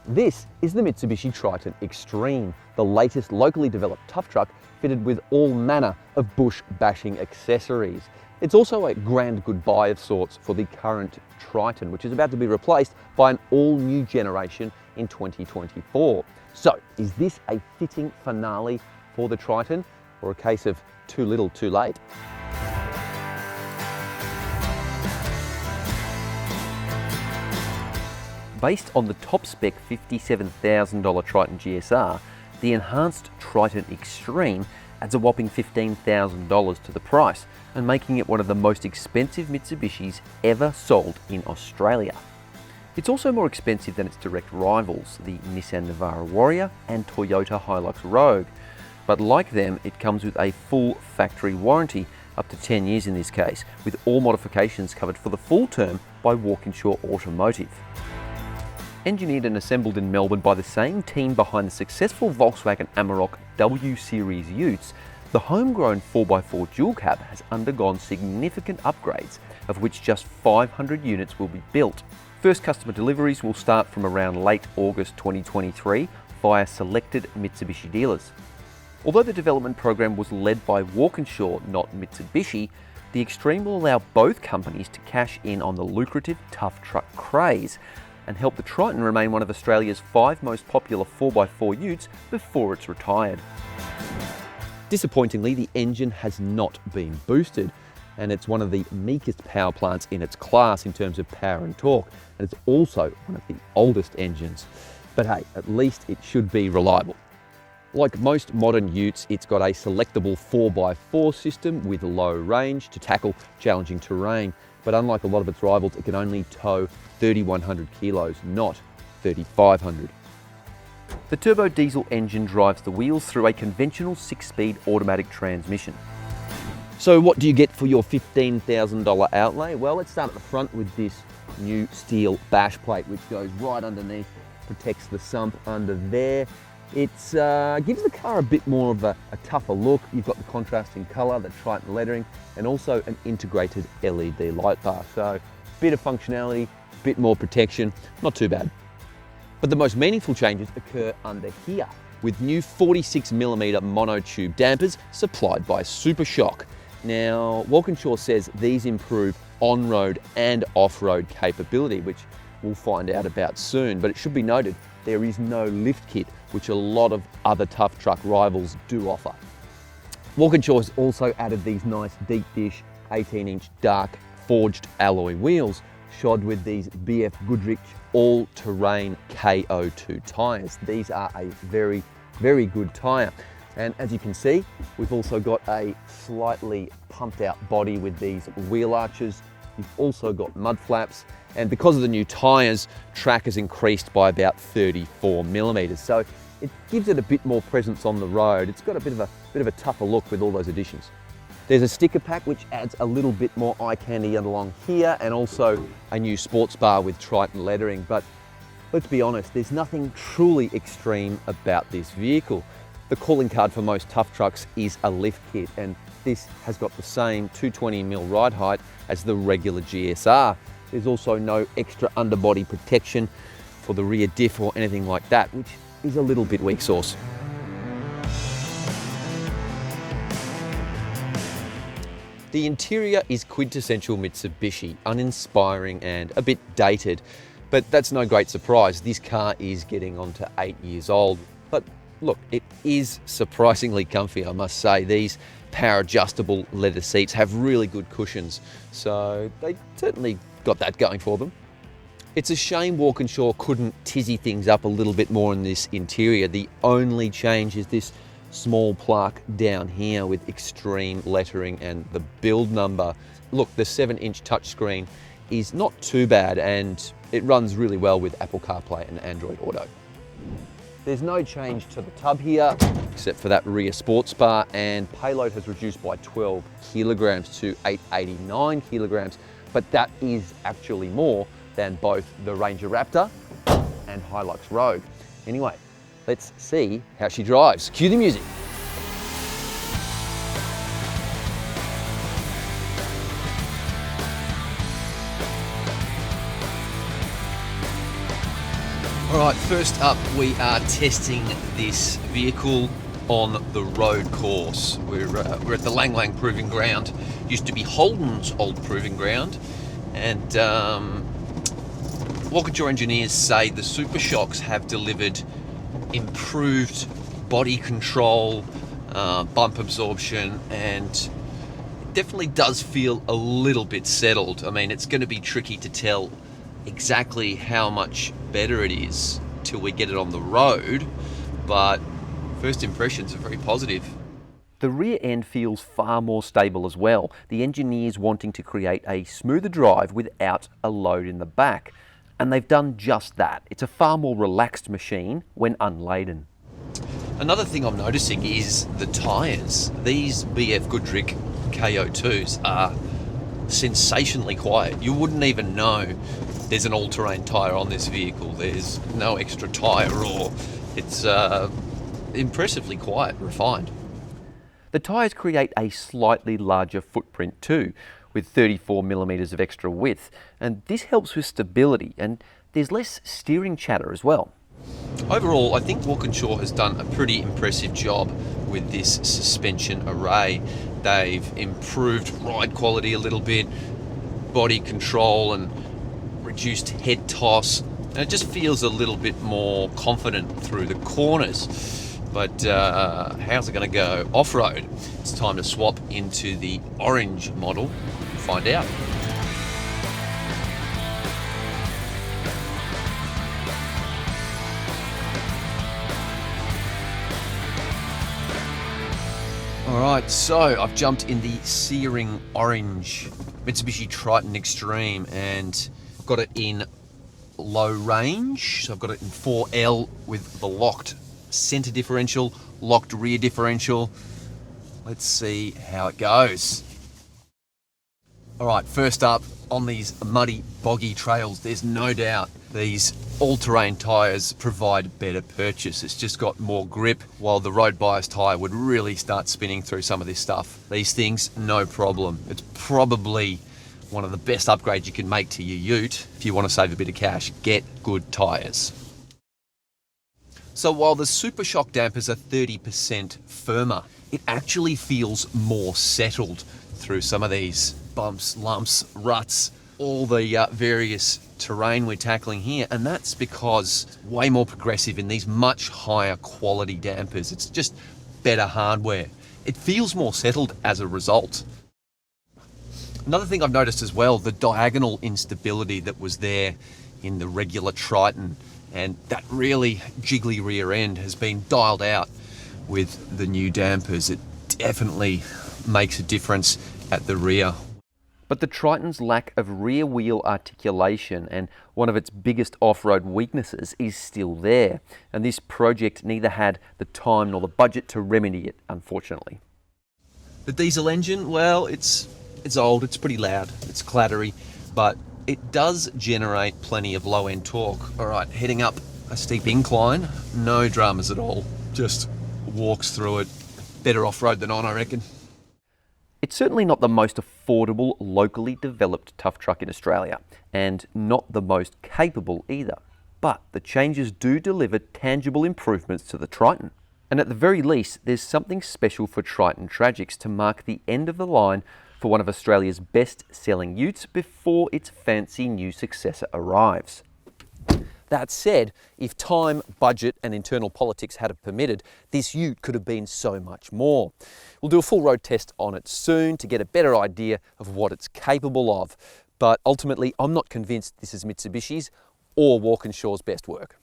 This is the Mitsubishi Triton Xtreme, the latest locally developed tough truck fitted with all manner of bush bashing accessories. It's also a grand goodbye of sorts for the current Triton, which is about to be replaced by an all-new generation in 2024. So, is this a fitting finale for the Triton, or a case of too little too late? Based on the top-spec $57,000 Triton GSR, the enhanced Triton Xtreme adds a whopping $15,000 to the price and making it one of the most expensive Mitsubishis ever sold in Australia. It's also more expensive than its direct rivals, the Nissan Navara Warrior and Toyota Hilux Rogue. But like them, it comes with a full factory warranty, up to 10 years in this case, with all modifications covered for the full term by Walkinshaw Automotive. Engineered and assembled in Melbourne by the same team behind the successful Volkswagen Amarok W Series utes, the homegrown 4x4 dual cab has undergone significant upgrades, of which just 500 units will be built. First customer deliveries will start from around late August 2023 via selected Mitsubishi dealers. Although the development program was led by Walkinshaw, not Mitsubishi, the Xtreme will allow both companies to cash in on the lucrative tough truck craze and help the Triton remain one of Australia's 5 most popular 4x4 utes before it's retired. Disappointingly, the engine has not been boosted, and it's one of the meekest power plants in its class in terms of power and torque, and it's also one of the oldest engines. But hey, at least it should be reliable. Like most modern utes, it's got a selectable 4x4 system with low range to tackle challenging terrain. But unlike a lot of its rivals, it can only tow 3,100 kilos, not 3,500. The turbo diesel engine drives the wheels through a conventional 6-speed automatic transmission. So what do you get for your $15,000 outlay? Well, let's start at the front with this new steel bash plate, which goes right underneath, protects the sump under there. It gives the car a bit more of a tougher look. You've got the contrasting colour, the Triton lettering, and also an integrated LED light bar. So a bit of functionality, a bit more protection, not too bad. But the most meaningful changes occur under here, with new 46mm monotube dampers supplied by SuperShock. Now, Walkinshaw says these improve on-road and off-road capability, which we'll find out about soon, but it should be noted there is no lift kit, which a lot of other tough truck rivals do offer. Walkinshaw has also added these nice deep dish 18-inch dark forged alloy wheels, shod with these BF Goodrich all-terrain KO2 tyres. These are a very, very good tyre. And as you can see, we've also got a slightly pumped out body with these wheel arches. You've also got mud flaps, and because of the new tyres, track has increased by about 34mm. So it gives it a bit more presence on the road. It's got a bit of a tougher look with all those additions. There's a sticker pack which adds a little bit more eye candy along here, and also a new sports bar with Triton lettering. But let's be honest, there's nothing truly extreme about this vehicle. The calling card for most tough trucks is a lift kit, and this has got the same 220mm ride height as the regular GSR. There's also no extra underbody protection for the rear diff or anything like that, which is a little bit weak sauce. The interior is quintessential Mitsubishi, uninspiring and a bit dated, but that's no great surprise. This car is getting on to 8 years old. But look, it is surprisingly comfy, I must say. These power adjustable leather seats have really good cushions, so they certainly got that going for them. It's a shame Walkinshaw couldn't tizzy things up a little bit more in this interior. The only change is this small plaque down here with Xtreme lettering and the build number. Look, the 7-inch touchscreen is not too bad, and it runs really well with Apple CarPlay and Android Auto. There's no change to the tub here, except for that rear sports bar, and payload has reduced by 12 kilograms to 889 kilograms, but that is actually more than both the Ranger Raptor and Hilux Rogue. Anyway, let's see how she drives. Cue the music. All right, first up, we are testing this vehicle on the road course. We're at the Lang Lang Proving Ground. Used to be Holden's old proving ground, and Walkinshaw engineers say the Super Shocks have delivered improved body control, bump absorption, and it definitely does feel a little bit settled. I mean, it's going to be tricky to tell exactly how much better it is till we get it on the road, but first impressions are very positive. The rear end feels far more stable as well, the engineers wanting to create a smoother drive without a load in the back. And they've done just that. It's a far more relaxed machine when unladen. Another thing I'm noticing is the tyres. These BF Goodrich KO2s are sensationally quiet. You wouldn't even know there's an all-terrain tyre on this vehicle. There's no extra tyre roar. It's impressively quiet, refined. The tyres create a slightly larger footprint too, with 34 millimetres of extra width, and this helps with stability, and there's less steering chatter as well. Overall, I think Walkinshaw has done a pretty impressive job with this suspension array. They've improved ride quality a little bit, body control, and reduced head toss, and it just feels a little bit more confident through the corners. But how's it going to go off-road? It's time to swap into the orange model and find out. All right, so I've jumped in the searing orange Mitsubishi Triton Xtreme and got it in low range. So I've got it in 4L with the locked center differential, locked rear differential. Let's see how it goes. All right, first up, on these muddy, boggy trails, there's no doubt these all-terrain tyres provide better purchase. It's just got more grip, while the road bias tyre would really start spinning through some of this stuff. These things, no problem. It's probably one of the best upgrades you can make to your ute if you want to save a bit of cash. Get good tyres. So while the Super Shock dampers are 30% firmer, it actually feels more settled through some of these bumps, lumps, ruts, all the various terrain we're tackling here, and that's because it's way more progressive in these much higher quality dampers. It's just better hardware. It feels more settled as a result. Another thing I've noticed as well, the diagonal instability that was there in the regular Triton, and that really jiggly rear end has been dialed out with the new dampers. It definitely makes a difference at the rear. But the Triton's lack of rear wheel articulation and one of its biggest off-road weaknesses is still there, and this project neither had the time nor the budget to remedy it, unfortunately. The diesel engine, well, it's old, it's pretty loud, it's clattery, but it does generate plenty of low-end torque. All right, heading up a steep incline, no dramas at all, just walks through it. Better off-road than on, I reckon. It's certainly not the most affordable, locally developed tough truck in Australia, and not the most capable either. But the changes do deliver tangible improvements to the Triton. And at the very least, there's something special for Triton Tragics to mark the end of the line for one of Australia's best-selling utes before its fancy new successor arrives. That said, if time, budget and internal politics had have permitted, this ute could have been so much more. We'll do a full road test on it soon to get a better idea of what it's capable of. But ultimately, I'm not convinced this is Mitsubishi's or Walkinshaw's best work.